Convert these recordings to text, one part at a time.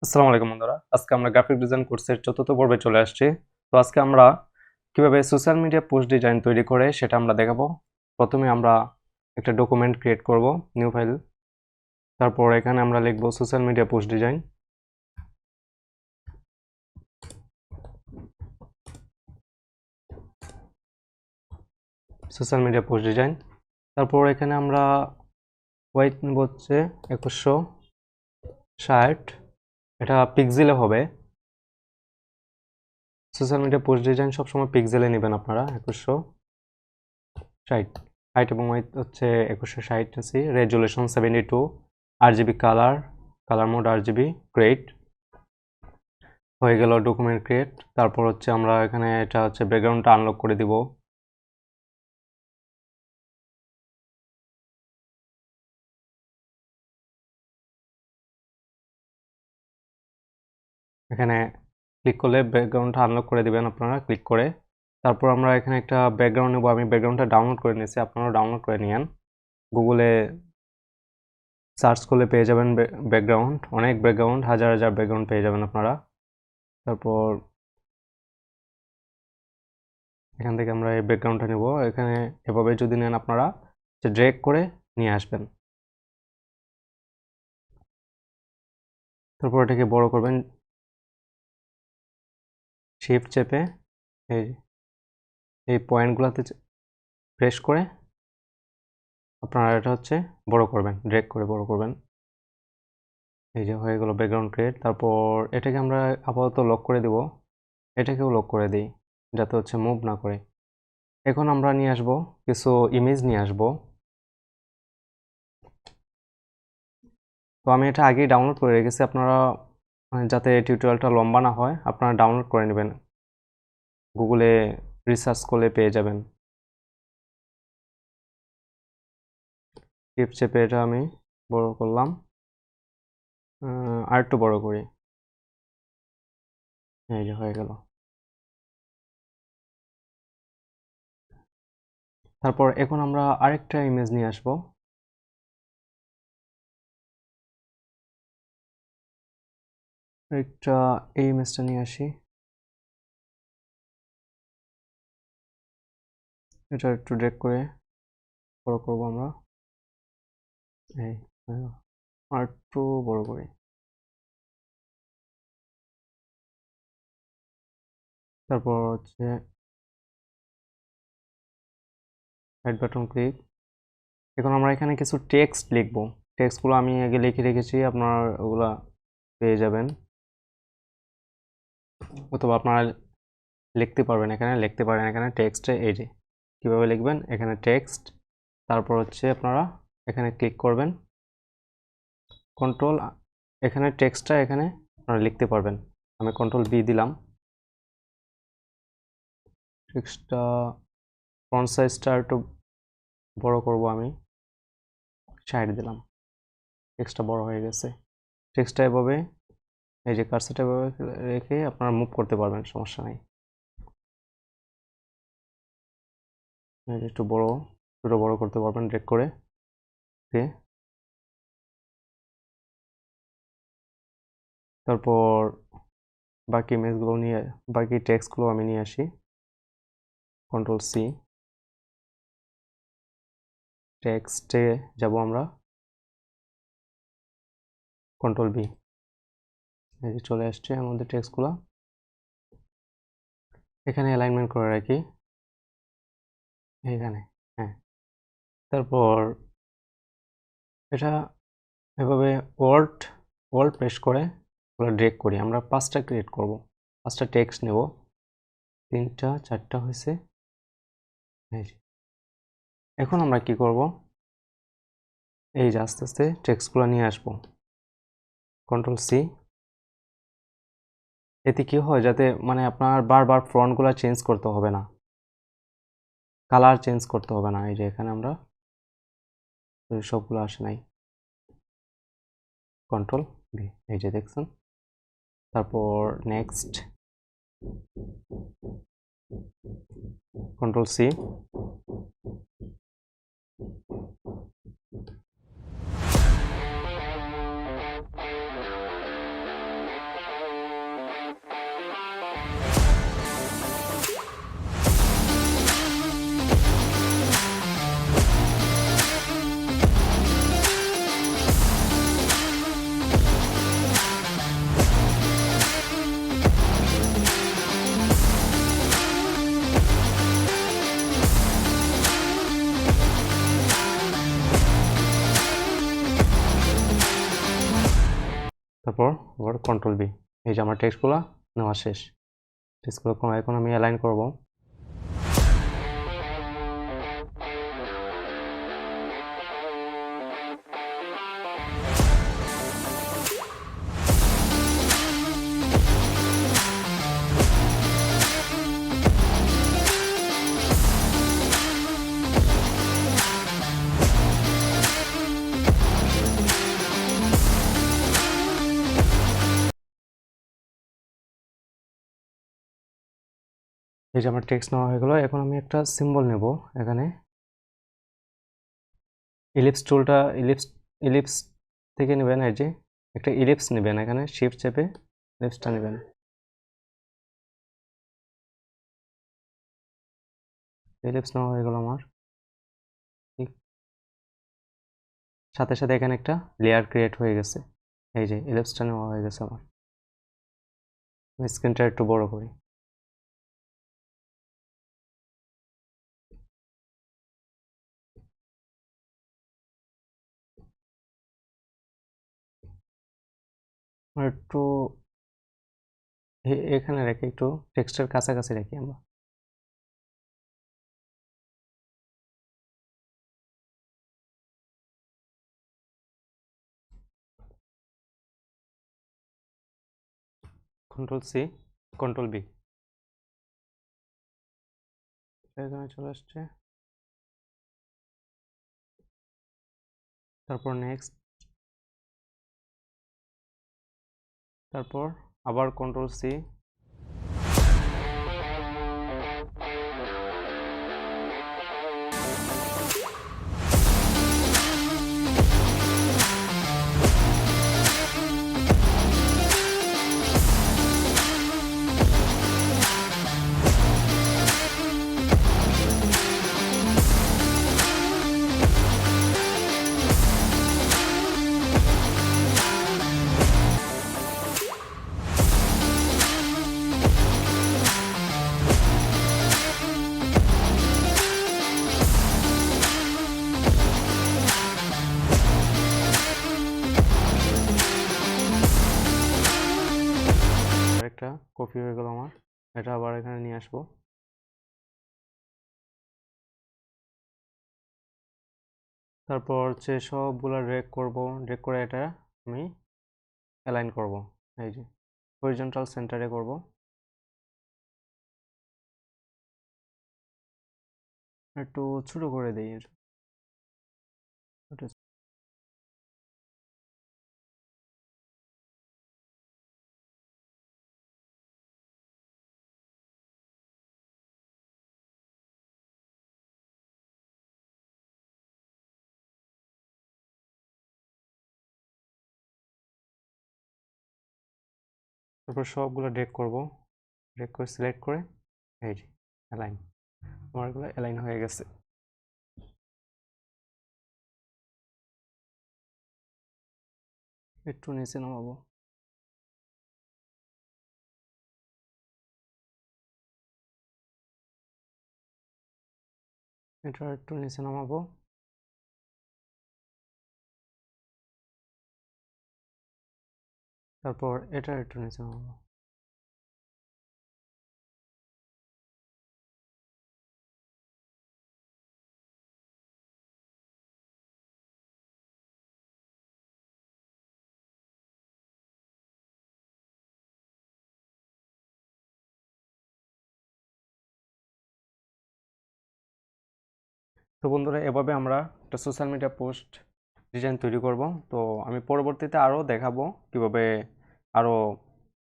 আসসালামু আলাইকুম বন্ধুরা, আজকে আমরা গ্রাফিক ডিজাইন কোর্সের চতুর্থ পর্বে চলে আসছি। তো আজকে আমরা কিভাবে সোশ্যাল মিডিয়া পোস্ট ডিজাইন তৈরি করে সেটা আমরা দেখাবো। প্রথমে আমরা একটা ডকুমেন্ট ক্রিয়েট করব, নিউ ফাইল। তারপর এখানে আমরা লিখব social media post design. Social media post design. তারপর এখানে আমরা ওয়েট নেব হচ্ছে 2160, এটা পিক্সেলে হবে। সোশ্যাল মিডিয়া পোস্ট ডিজাইন সবসময় পিক্সেলে নেবেন আপনারা। 2160 হাইট এবং ওয়েট হচ্ছে 2160 আছে। Resolution 72, RGB colour mode RGB। Create হয়ে গেল, ডকুমেন্ট ক্রিয়েট। তারপর হচ্ছে আমরা এখানে এটা হচ্ছে ব্যাকগ্রাউন্ডটা আনলক করে দিব। এখানে ক্লিক করলে ব্যাকগ্রাউন্ডটা আনলক করে দিবেন আপনারা ক্লিক করে। তারপর আমরা এখানে একটা ব্যাকগ্রাউন্ড নেব। আমি ব্যাকগ্রাউন্ডটা ডাউনলোড করে নিয়েছি, আপনারা ডাউনলোড করে নিয়েন। গুগলে সার্চ করলে পেয়ে যাবেন ব্যাকগ্রাউন্ড, অনেক ব্যাকগ্রাউন্ড, হাজার হাজার ব্যাকগ্রাউন্ড পেয়ে যাবেন আপনারা। তারপর এখান থেকে আমরা এই ব্যাকগ্রাউন্ডটা নেব। এখানে এভাবে যদি নেন আপনারা ড্র্যাগ করে নিয়ে আসবেন। তারপর এটাকে বড় করবেন, শিফট চেপে এই পয়েন্টগুলোতে প্রেস করে আপনারা এটা হচ্ছে বড় করবেন, ড্র্যাগ করে বড় করবেন। এই যে হয়ে গেল ব্যাকগ্রাউন্ড ক্রিয়েট। তারপর এটাকে আমরা আপাতত লক করে দেব, এটাকেও লক করে দিই যাতে হচ্ছে মুভ না করে। এখন আমরা নিয়ে আসব কিছু ইমেজ নিয়ে আসব। তো আমি এটা আগেই ডাউনলোড করে রেখেছি, আপনারা যাতে টিউটোরিয়ালটা লম্বা না হয় আপনারা ডাউনলোড করে নেবেন, গুগলে রিসার্চ করলে পেয়ে যাবেন। টিপ চেপে এটা আমি বড় করলাম, আর একটু বড় করি। এই যে হয়ে গেল। তারপর এখন আমরা আরেকটা ইমেজ নিয়ে আসব। একটা এই ইমেজটা নিয়ে আসি, এটা একটু ড্র্যাগ করে বড় করব আমরা। এই আর একটু বড় করি। তারপর হচ্ছে রাইট বাটন ক্লিক। এখন আমরা এখানে কিছু টেক্সট লিখব। টেক্সটগুলো আমি আগে লিখে রেখেছি, আপনারা ওগুলা পেয়ে যাবেন, অথবা আপনারা লিখতে পারবেন। এখানে লিখতে পারেন, এখানে টেক্সটে এই যে কীভাবে লিখবেন, এখানে টেক্সট। তারপর হচ্ছে আপনারা এখানে ক্লিক করবেন, কন্ট্রোল, এখানে টেক্সটটা এখানে আপনারা লিখতে পারবেন। আমি কন্ট্রোল বি দিলাম। টেক্সটটা ফন্ট সাইজটা একটু বড় করব, আমি 60 দিলাম। টেক্সটটা বড় হয়ে গেছে। টেক্সটটা এভাবে এই যে কার্সরটা এভাবে রেখে আপনারা মুভ করতে পারবেন, সমস্যা নেই। একটু বড়, ছোটো বড় করতে পারবেন ড্র্যাগ করে। ওকে, তারপর বাকি ইমেজগুলো নিয়ে, বাকি টেক্সটগুলো আমি নিয়ে আসি। কন্ট্রোল সি, টেক্সটে যাব আমরা, কন্ট্রোল বি। এই যে চলে আসছে আমাদের টেক্সটগুলো। এখানে অ্যালাইনমেন্ট করে রাখি এখানে। হ্যাঁ, তারপর এটা এভাবে ওয়ার্ড প্রেস করে ড্র্যাগ করি। আমরা 5টা ক্রিয়েট করব, 5টা টেক্সট নেব। 3টা 4টা হয়েছে। এখন আমরা কি করব, এই যে আস্তে আস্তে টেক্সটগুলো নিয়ে আসব। Control C. এতে কি হয়, যাতে মানে আপনার বারবার ফন্টগুলো চেঞ্জ করতে হবে না, কালার চেঞ্জ করতে হবে না। এই যে এখানে আমরা সবগুলো আসে নাই। কন্ট্রোল ভি, এই যে দেখছেন। তারপর নেক্সট, কন্ট্রোল সি। তারপর এখানে আমরা 5টা টেক্সট নিয়ে আসবো। 5টা টেক্সট নিয়ে আসি। Control C. এখানে আমরা 5টা টেক্সট নিয়ে আসবো। 5টা টেক্সট নিয়ে আসি। Control V. এই যে দেখছেন। তারপর next, control C. Control C. তারপর আবার কন্ট্রোল বি। এই যে আমার টেক্সটগুলো নেওয়া শেষ। টেক্সটগুলো এখন আমি অ্যালাইন করব। এই যে আমার টেক্সট নেওয়া হয়ে গেল। এখন আমি একটা সিম্বল নেব। এখানে ইলিপস টুলটা ইলিপস থেকে নেবেন। এই যে একটা ইলিপস নেবেন, এখানে শিফট চেপে ইলিপসটা নেবেন। ইলিপস নেওয়া হয়ে গেল আমার। সাথে সাথে এখানে একটা লেয়ার ক্রিয়েট হয়ে গেছে। এই যে ইলিপসটা নেওয়া হয়ে গেছে আমার। স্ক্রিনটা একটু বড় করি। একটু এখানে রেখে একটু টেক্সটের কাছাকাছি রাখি আমরা। কন্ট্রোল সি, কন্ট্রোল বি, এখানে চলে আসছে। তারপর নেক্সট, তারপর আবার কন্ট্রোল সি, একটা কপি হয়ে গেল আমার। এটা আবার এখানে নিয়ে আসবো। তারপর হচ্ছে সবগুলা ড্র্যাগ করব। ড্র্যাগ করে এটা আমি অ্যালাইন করব। এই যে হরিজন্টাল সেন্টারে করব। একটু ছোট করে দেই। তারপর সবগুলো ড্র্যাগ করব। ড্র্যাগ করে সিলেক্ট করে এই যে অ্যালাইন। আমারগুলো অ্যালাইন হয়ে গেছে। একটু নিচে নামাবো। এটা একটু নিচে নামাবো। তারপর এটা একটু নিচে নামাবো। তো বন্ধুরা, এভাবে আমরা একটা সোশ্যাল মিডিয়া পোস্ট ডিজাইন তৈরি করব। তো আমি পরবর্তীতে আরও দেখাবো কিভাবে আরও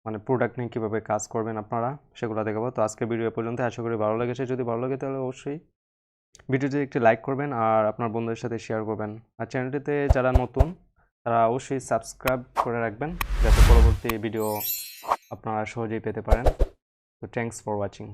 মানে প্রোডাক্ট নিয়ে কীভাবে কাজ করবেন আপনারা, সেগুলো দেখাবো। তো আজকে ভিডিও পর্যন্ত, আশা করি ভালো লেগেছে। যদি ভালো লাগে তাহলে অবশ্যই ভিডিওটি একটি লাইক করবেন আর আপনার বন্ধুদের সাথে শেয়ার করবেন। আর চ্যানেলটিতে যারা নতুন তারা অবশ্যই সাবস্ক্রাইব করে রাখবেন, যাতে পরবর্তী ভিডিও আপনারা সহজেই পেতে পারেন। তো থ্যাঙ্কস ফর ওয়াচিং।